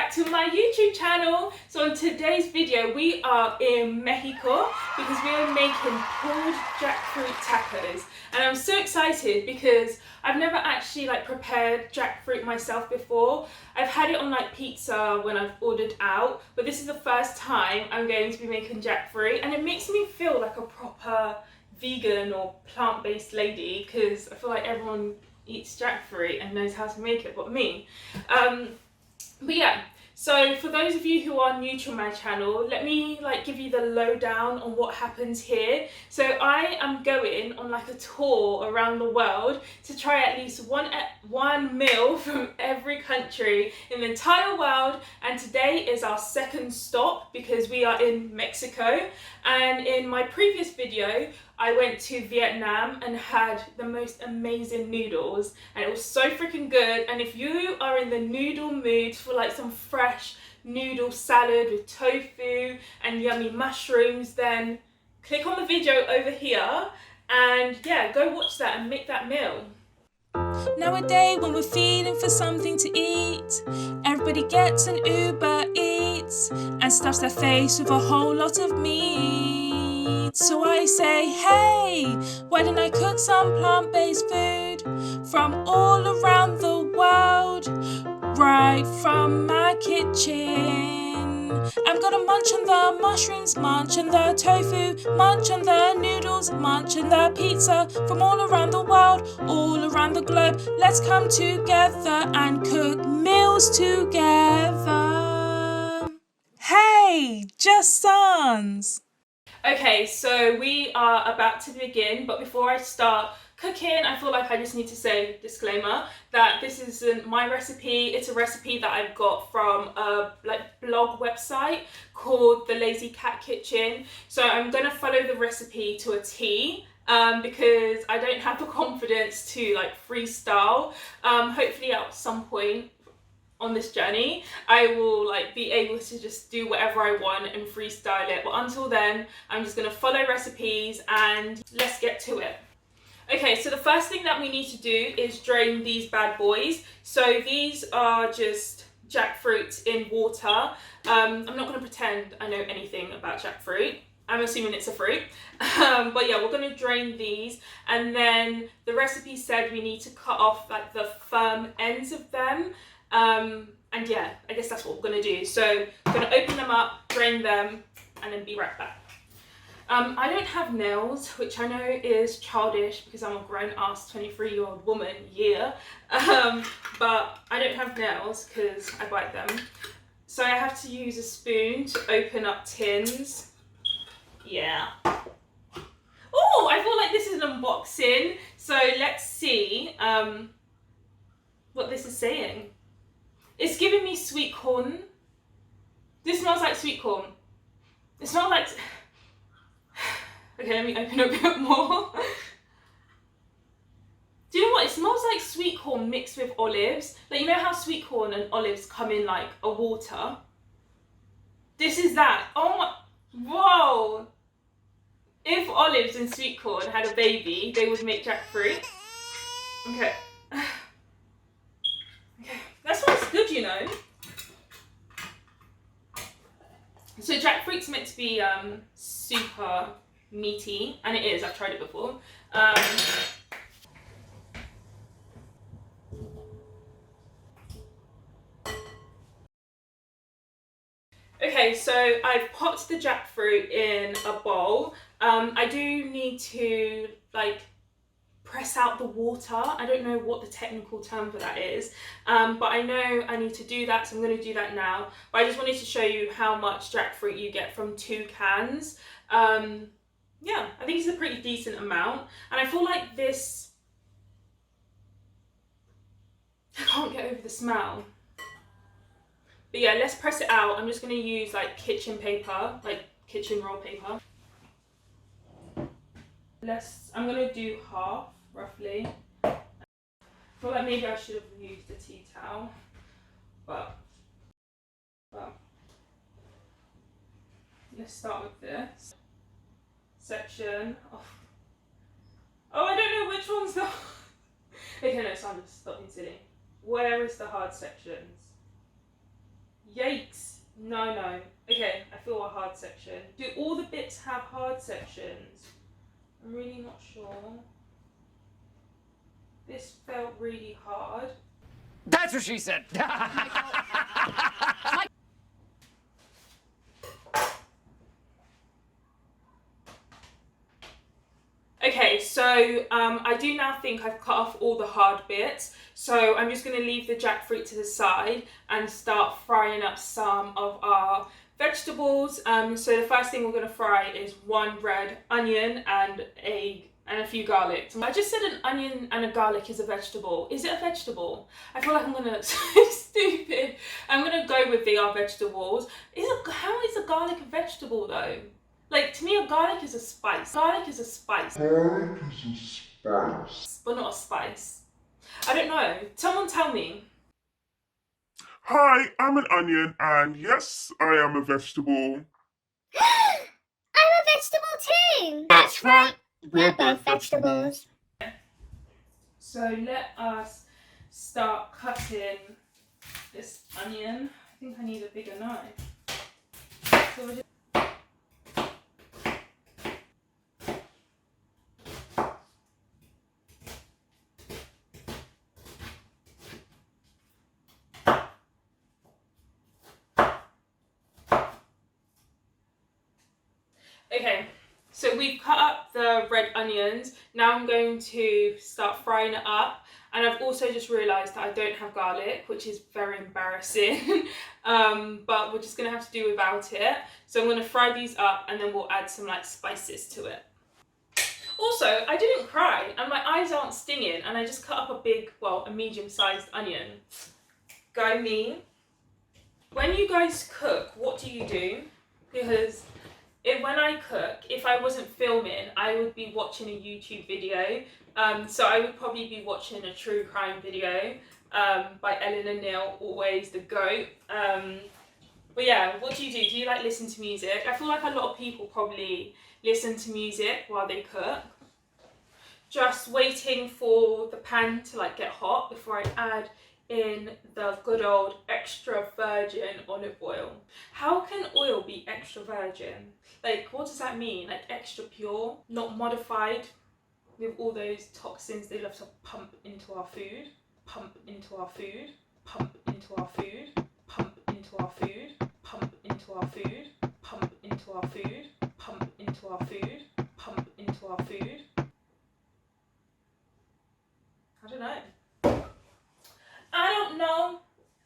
back to my YouTube channel. So in today's video we are in Mexico because we are making pulled jackfruit tacos, and I'm so excited because I've never actually prepared jackfruit myself before. I've had it on pizza when I've ordered out, but this is the first time I'm going to be making jackfruit, and it makes me feel like a proper vegan or plant-based lady because I feel like everyone eats jackfruit and knows how to make it but me. But yeah, so for those of you who are new to my channel, let me give you the lowdown on what happens here. So I am going on a tour around the world to try at least one meal from every country in the entire world, and today is our second stop because we are in Mexico. And in my previous video I went to Vietnam and had the most amazing noodles, and it was so freaking good. And if you are in the noodle mood for some fresh noodle salad with tofu and yummy mushrooms, then click on the video over here and yeah, go watch that and make that meal. Nowadays when we're feeling for something to eat, everybody gets an Uber Eats and stuffs their face with a whole lot of meat. So I say, hey, why don't I cook some plant-based food from all around the world, right from my kitchen. I'm gonna munch on the mushrooms, munch on the tofu, munch on the noodles, munch on the pizza from all around the world, all around the globe. Let's come together and cook meals together. Hey, just sons! Okay, so we are about to begin, but before I start cooking, I feel like I just need to say, disclaimer, that this isn't my recipe. It's a recipe that I've got from a blog website called The Lazy Cat Kitchen. So I'm gonna follow the recipe to a T because I don't have the confidence to freestyle. Hopefully at some point on this journey I will be able to just do whatever I want and freestyle it, but until then I'm just gonna follow recipes and let's get to it. Okay, so the first thing that we need to do is drain these bad boys. So these are just jackfruit in water. I'm not going to pretend I know anything about jackfruit. I'm assuming it's a fruit. But yeah, we're going to drain these, and then the recipe said we need to cut off the firm ends of them. And yeah, I guess that's what we're going to do. So I'm going to open them up, drain them, and then be right back. I don't have nails, which I know is childish because I'm a grown-ass 23-year-old woman, yeah. But I don't have nails because I bite them. So I have to use a spoon to open up tins. Yeah. Oh, I feel like this is an unboxing. So let's see what this is saying. It's giving me sweet corn. This smells like sweet corn. It smells like... Okay, let me open a bit more. Do you know what? It smells like sweet corn mixed with olives. You know how sweet corn and olives come in a water? This is that. Oh my... Whoa! If olives and sweet corn had a baby, they would make jackfruit. Okay. Okay, that smells good, you know. So jackfruit's meant to be super meaty, and it is. I've tried it before. Okay, so I've popped the jackfruit in a bowl. I do need to press out the water. I don't know what the technical term for that is, but I know I need to do that, so I'm going to do that now. But I just wanted to show you how much jackfruit you get from 2 cans. Yeah, I think it's a pretty decent amount, and I feel like this... I can't get over the smell. But yeah, let's press it out. I'm just going to use kitchen paper, kitchen roll paper. I'm going to do half, roughly. I feel like maybe I should have used a tea towel, but let's start with this section. Oh, I don't know which one's the... Okay, no, Sandra, stop being silly. Where is the hard sections? Yikes. No, no. Okay, I feel a hard section. Do all the bits have hard sections? I'm really not sure. This felt really hard. That's what she said. Okay, so I do now think I've cut off all the hard bits. So I'm just going to leave the jackfruit to the side and start frying up some of our vegetables. So the first thing we're going to fry is one red onion and a few garlic. I just said an onion and a garlic is a vegetable. Is it a vegetable? I feel like I'm gonna so stupid. I'm gonna go with they are vegetables. How is a garlic a vegetable though? Like, to me, a garlic is a spice. Garlic is a spice. Garlic is a spice. But not a spice. I don't know. Someone tell me. Hi, I'm an onion, and yes, I am a vegetable. I'm a vegetable too. That's right. We're both vegetables. So let us start cutting this onion. I think I need a bigger knife. So we're just okay, so we've cut up the red onions. Now I'm going to start frying it up. And I've also just realised that I don't have garlic, which is very embarrassing. But we're just going to have to do without it. So I'm going to fry these up and then we'll add some like spices to it. Also, I didn't cry and my eyes aren't stinging and I just cut up a medium-sized onion. Go me. When you guys cook, what do you do? Because when I cook, if I wasn't filming, I would be watching a YouTube video. So I would probably be watching a true crime video by Eleanor Neal, always the GOAT. But yeah, what do you do? Do you like listen to music? I feel like a lot of people probably listen to music while they cook. Just waiting for the pan to like get hot before I add in the good old extra virgin olive oil. How can oil be extra virgin? Like, what does that mean? Like extra pure, not modified with all those toxins they love to pump into our food, pump into our food, pump into our food, pump into our food, pump into our food, pump into our food, pump into our food, pump into our food. I don't know. I don't know.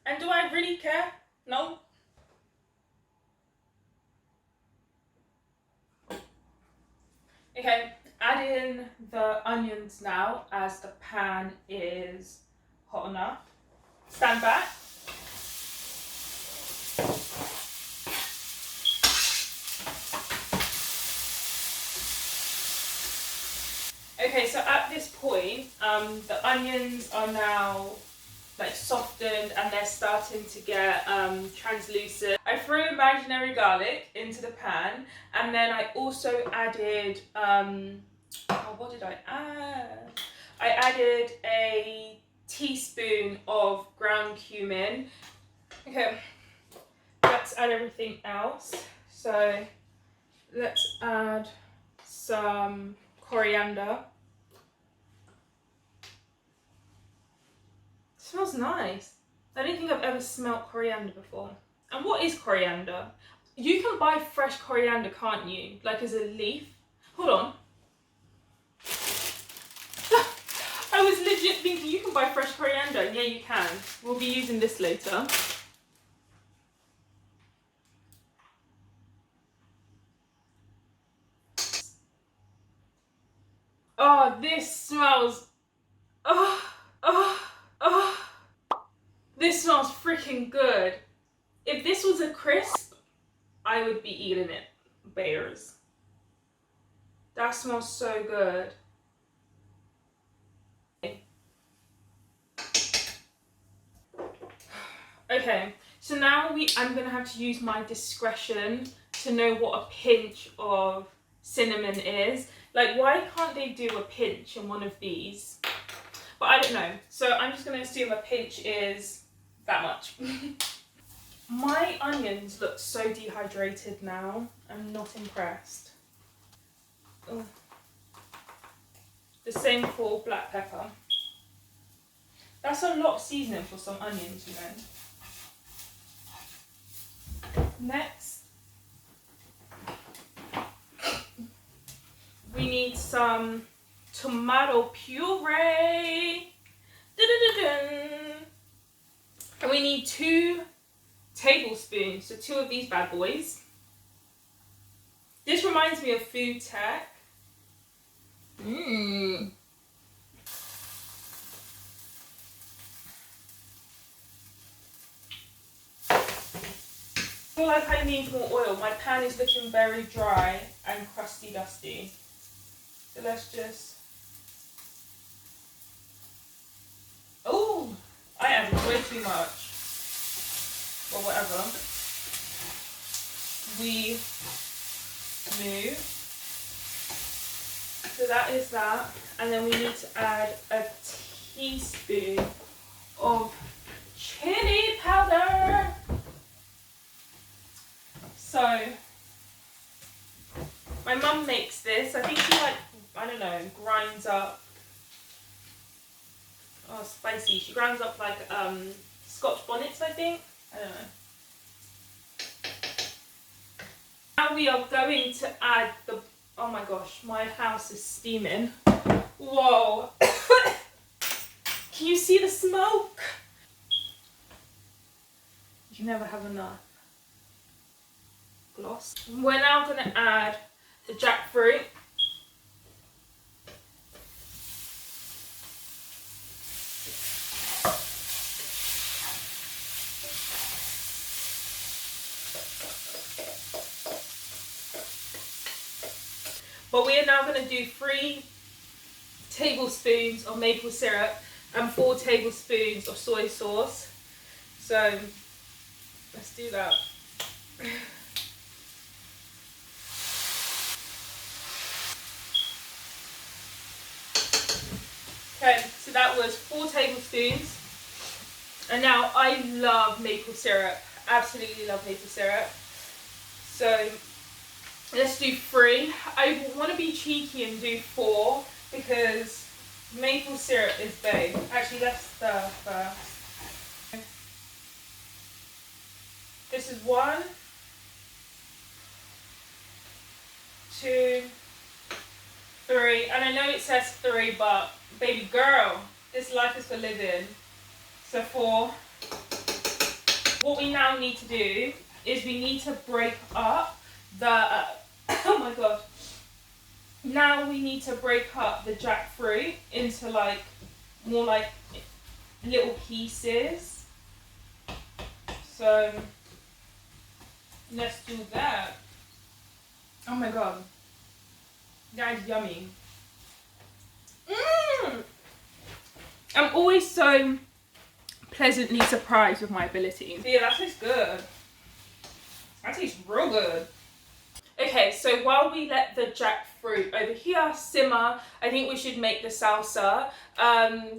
And do I really care? No. Okay, add in the onions now as the pan is hot enough. Stand back. Okay, so at this point, the onions are now like softened and they're starting to get translucent. I threw imaginary garlic into the pan and then I also added, what did I add? I added a teaspoon of ground cumin. Okay, let's add everything else. So let's add some coriander. Smells nice. I don't think I've ever smelled coriander before. And what is coriander? You can buy fresh coriander, can't you? Like as a leaf. Hold on. I was legit thinking you can buy fresh coriander. Yeah, you can. We'll be using this later. Oh, this smells. This smells freaking good. If this was a crisp, I would be eating it. Bears. That smells so good. Okay, so now I'm gonna have to use my discretion to know what a pinch of cinnamon is. Like, why can't they do a pinch in one of these? But I don't know. So I'm just gonna assume a pinch is that much. My onions look so dehydrated now. I'm not impressed. Ugh. The same for black pepper. That's a lot of seasoning for some onions, you know. Next, we need some tomato puree. Dun-dun-dun-dun. And we need 2 tablespoons, so 2 of these bad boys. This reminds me of food tech. Mmm. I feel like I need more oil. My pan is looking very dry and crusty dusty. So let's just... Oh, I added way too much. Or whatever. We move. So that is that. And then we need to add a teaspoon of chili powder. So, my mum makes this. I think she I don't know, grinds up. Oh, spicy. She grinds up like Scotch bonnets, I think. I don't know. Now we are going to add the... Oh my gosh, my house is steaming. Whoa. Can you see the smoke? You never have enough. Gloss. We're now going to add the jackfruit. But we are now going to do 3 tablespoons of maple syrup and 4 tablespoons of soy sauce. So let's do that. Okay, so that was 4 tablespoons. And now I love maple syrup. Absolutely love maple syrup. So let's do 3. I want to be cheeky and do 4 because maple syrup is babe. Actually, let's stir first. This is 1, 2, 3. And I know it says 3, but baby girl, this life is for living. So 4. What we now need to do is we need to break up the... oh my god. Now we need to break up the jackfruit into more like little pieces. So let's do that. Oh my god. That is yummy. I'm always so pleasantly surprised with my ability. Yeah, that tastes good. That tastes real good. Okay, so while we let the jackfruit over here simmer, I think we should make the salsa.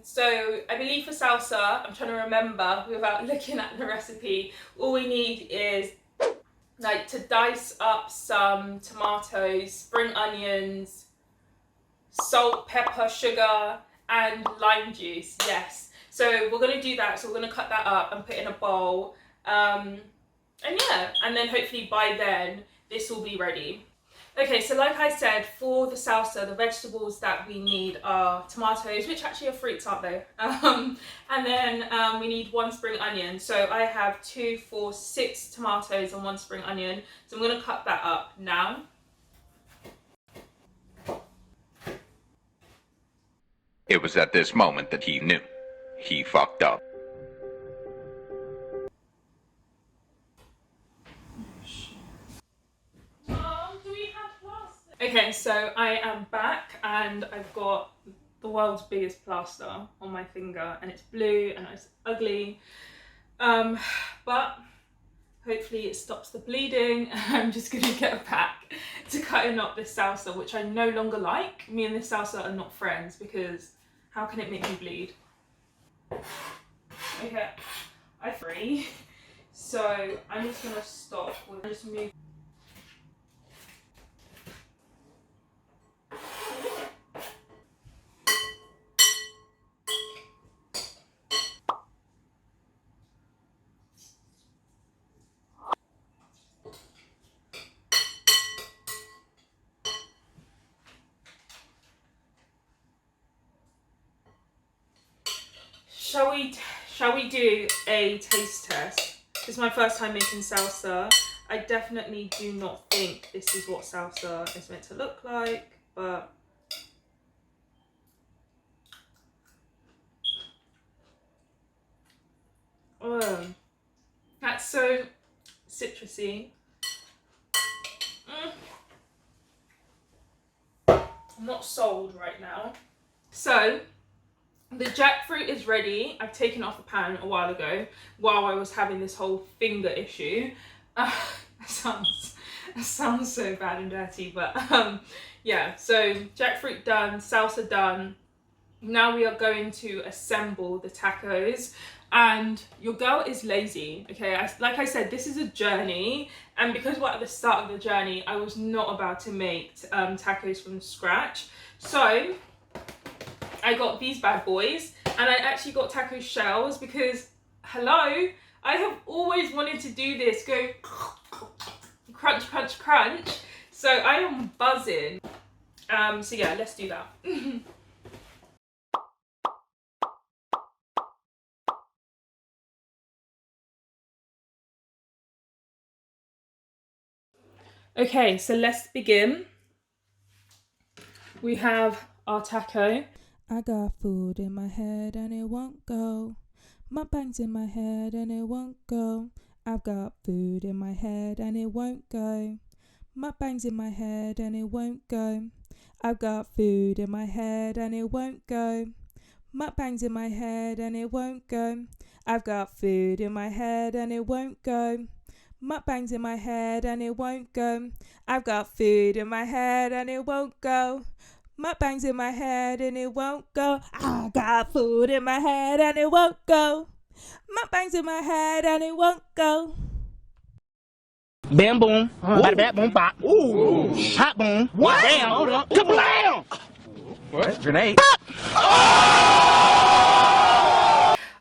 So I believe for salsa, I'm trying to remember without looking at the recipe, all we need is to dice up some tomatoes, spring onions, salt, pepper, sugar, and lime juice. Yes. So we're going to do that. So we're going to cut that up and put in a bowl. And yeah, and then hopefully by then this will be ready. Okay, so like I said, for the salsa, the vegetables that we need are tomatoes, which actually are fruits, aren't they? And then we need 1 spring onion. So I have 2, 4, 6 tomatoes and 1 spring onion. So I'm going to cut that up now. It was at this moment that he knew. He fucked up. Okay, so I am back and I've got the world's biggest plaster on my finger and it's blue and it's ugly. But hopefully it stops the bleeding. I'm just going to get a pack to cutting up this salsa, which I no longer like. Me and this salsa are not friends because how can it make me bleed? Okay, I free. So I'm just gonna stop. We'll just move. Shall we do a taste test? This is my first time making salsa. I definitely do not think this is what salsa is meant to look like, but oh, that's so citrusy. I'm not sold right now. So the jackfruit is ready. I've taken it off the pan a while ago while I was having this whole finger issue. That sounds so bad and dirty, but yeah, so jackfruit done, salsa done. Now we are going to assemble the tacos, and your girl is lazy, okay? Like I said, this is a journey, and because we're at the start of the journey, I was not about to make tacos from scratch. So I got these bad boys, and I actually got taco shells because, hello, I have always wanted to do this, go crunch, crunch, crunch. So I am buzzing. So yeah, let's do that. Okay, so let's begin. We have our taco. I got food in my head and it won't go. Mukbangs in my head and it won't go. I've got food in my head and it won't go. Mukbangs in my head and it won't go. I've got food in my head and it won't go. Mukbangs in my head and it won't go. I've got food in my head and it won't go. Mukbangs in my head and it won't go. I've got food in my head and it won't go. Mukbangs in my head and it won't go. I got food in my head and it won't go. Mukbangs in my head and it won't go. Bam boom, bada bap boom bop. Ooh, hot boom. What? Damn, hold up. Kablam! What? Grenade.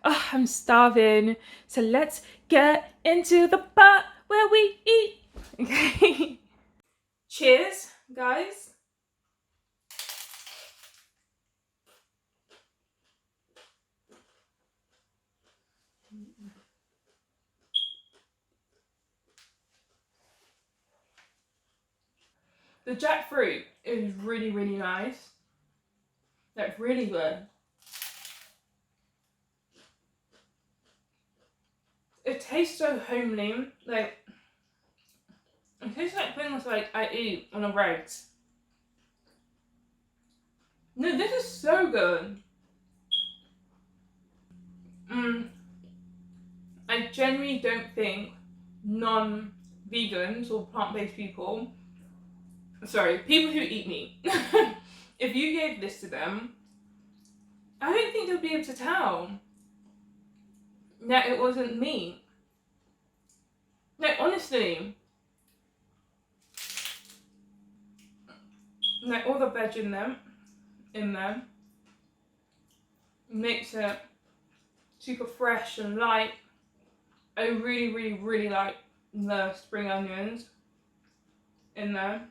Oh, I'm starving. So let's get into the part where we eat. Okay. Cheers, guys. The jackfruit is really, really nice. That's really good. It tastes so homely. Like, it tastes like things like I eat on a roast. No, this is so good. I genuinely don't think non-vegans or plant-based people, sorry, people who eat meat, if you gave this to them, I don't think they'll be able to tell that it wasn't meat. No, honestly. Like all the veg in there makes it super fresh and light. I really, really, really like the spring onions in there.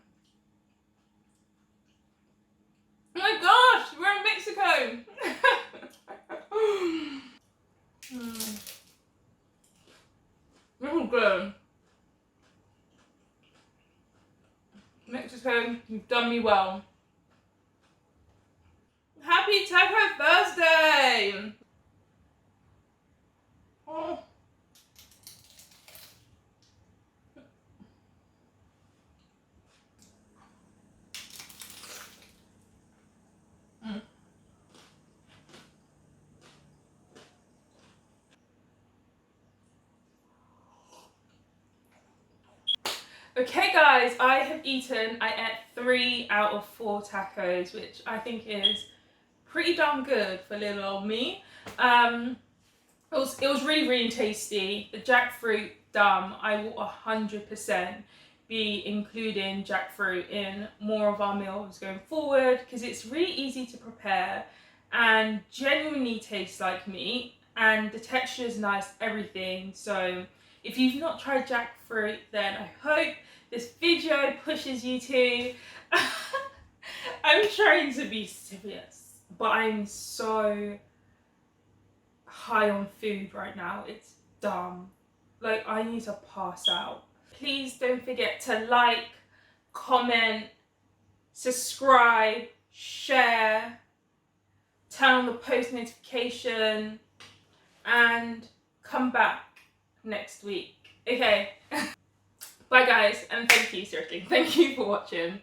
Oh my gosh, we're in Mexico! Oh, good. Mexico, you've done me well. Happy Taco Thursday! Oh. Okay guys, I have eaten, I ate 3 out of 4 tacos, which I think is pretty darn good for little old me. It was really, really tasty. The jackfruit dum, I will 100% be including jackfruit in more of our meals going forward because it's really easy to prepare and genuinely tastes like meat and the texture is nice, everything. So if you've not tried jackfruit, then I hope this video pushes you to. I'm trying to be serious, but I'm so high on food right now. It's dumb. Like, I need to pass out. Please don't forget to like, comment, subscribe, share, turn on the post notification, and come back next week. Okay. Bye guys, and thank you, seriously. Thank you for watching.